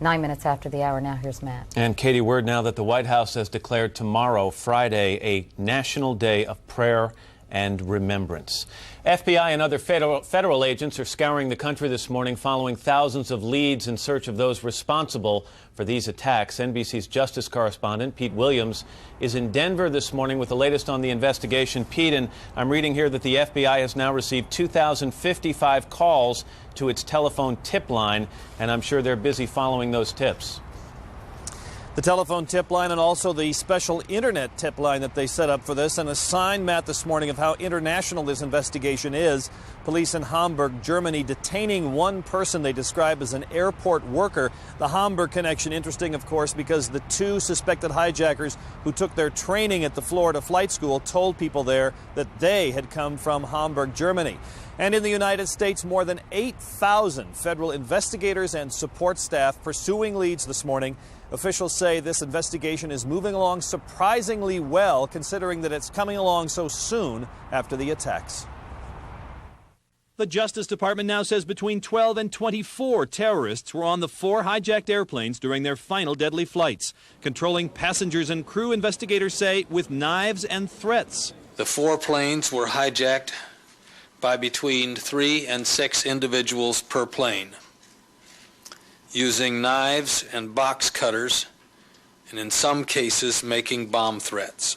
9 minutes after the hour. Now here's Matt. And Katie, word now that the White House has declared tomorrow, Friday, a national day of prayer and remembrance. FBI and other federal agents are scouring the country this morning following thousands of leads in search of those responsible for these attacks. NBC's justice correspondent Pete Williams is in Denver this morning with the latest on the investigation. Pete, and I'm reading here that the FBI has now received 2,055 calls to its telephone tip line, and I'm sure they're busy following those tips. The telephone tip line and also the special internet tip line that they set up for this, and a sign, Matt, this morning of how international this investigation is. Police in Hamburg, Germany, detaining one person they describe as an airport worker. The Hamburg connection, interesting, of course, because the two suspected hijackers who took their training at the Florida flight school told people there that they had come from Hamburg, Germany. And in the United States, more than 8,000 federal investigators and support staff pursuing leads this morning. Officials say this investigation is moving along surprisingly well, considering that it's coming along so soon after the attacks. The Justice Department now says between 12 and 24 terrorists were on the 4 hijacked airplanes during their final deadly flights, controlling passengers and crew, investigators say, with knives and threats. The 4 planes were hijacked by between 3 and 6 individuals per plane, using knives and box cutters, and in some cases making bomb threats.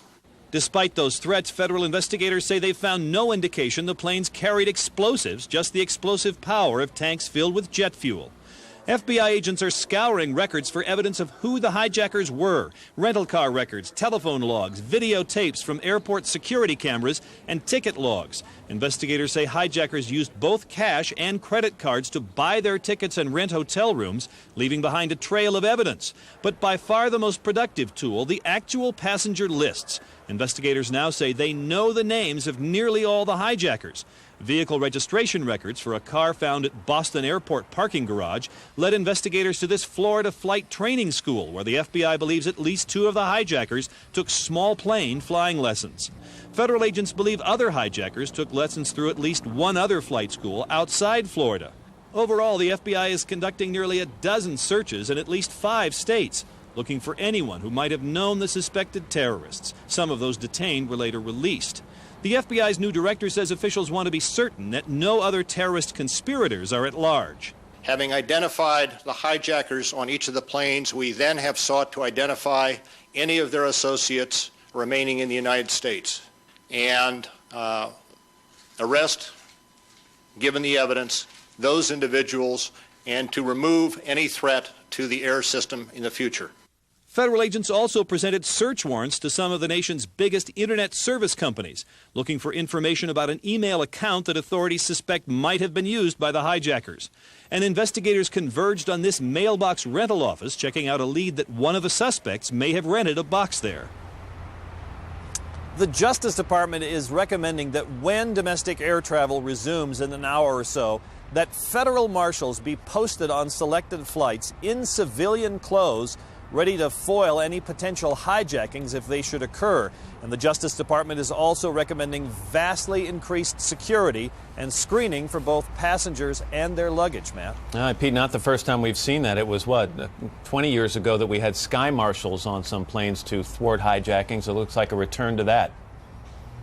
Despite those threats, federal investigators say they found no indication the planes carried explosives, just the explosive power of tanks filled with jet fuel. FBI agents are scouring records for evidence of who the hijackers were. Rental car records, telephone logs, videotapes from airport security cameras, and ticket logs. Investigators say hijackers used both cash and credit cards to buy their tickets and rent hotel rooms, leaving behind a trail of evidence. But by far the most productive tool, the actual passenger lists. Investigators now say they know the names of nearly all the hijackers. Vehicle registration records for a car found at Boston Airport parking garage led investigators to this Florida flight training school, where the FBI believes at least 2 of the hijackers took small plane flying lessons. Federal agents believe other hijackers took lessons through at least 1 other flight school outside Florida. Overall, the FBI is conducting nearly a dozen searches in at least 5 states, looking for anyone who might have known the suspected terrorists. Some of those detained were later released. The FBI's new director says officials want to be certain that no other terrorist conspirators are at large. Having identified the hijackers on each of the planes, we then have sought to identify any of their associates remaining in the United States and arrest, given the evidence, those individuals, and to remove any threat to the air system in the future. Federal agents also presented search warrants to some of the nation's biggest internet service companies, looking for information about an email account that authorities suspect might have been used by the hijackers. And investigators converged on this mailbox rental office, checking out a lead that one of the suspects may have rented a box there. The Justice Department is recommending that when domestic air travel resumes in an hour or so, that federal marshals be posted on selected flights in civilian clothes, ready to foil any potential hijackings if they should occur. And the Justice Department is also recommending vastly increased security and screening for both passengers and their luggage, Matt. Pete, not the first time we've seen that. It was, 20 years ago that we had sky marshals on some planes to thwart hijackings. It looks like a return to that.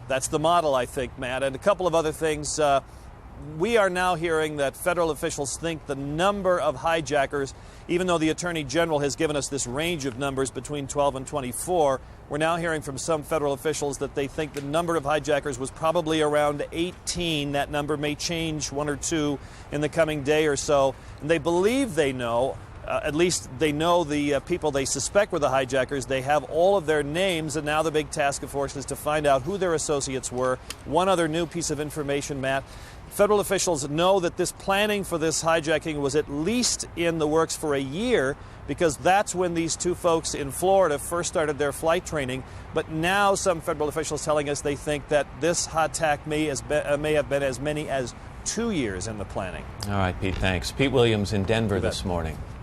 That's the model, I think, Matt. And a couple of other things. We are now hearing that federal officials think the number of hijackers, even though the Attorney General has given us this range of numbers between 12 and 24, we're now hearing from some federal officials that they think the number of hijackers was probably around 18. That number may change 1 or 2 in the coming day or so. And they believe they know, at least they know the people they suspect were the hijackers. They have all of their names, and now the big task, of course, is to find out who their associates were. One other new piece of information, Matt. Federal officials know that this planning for this hijacking was at least in the works for a year, because that's when these 2 folks in Florida first started their flight training. But now some federal officials telling us they think that this attack may have been as many as 2 years in the planning. All right, Pete, thanks. Pete Williams in Denver this morning.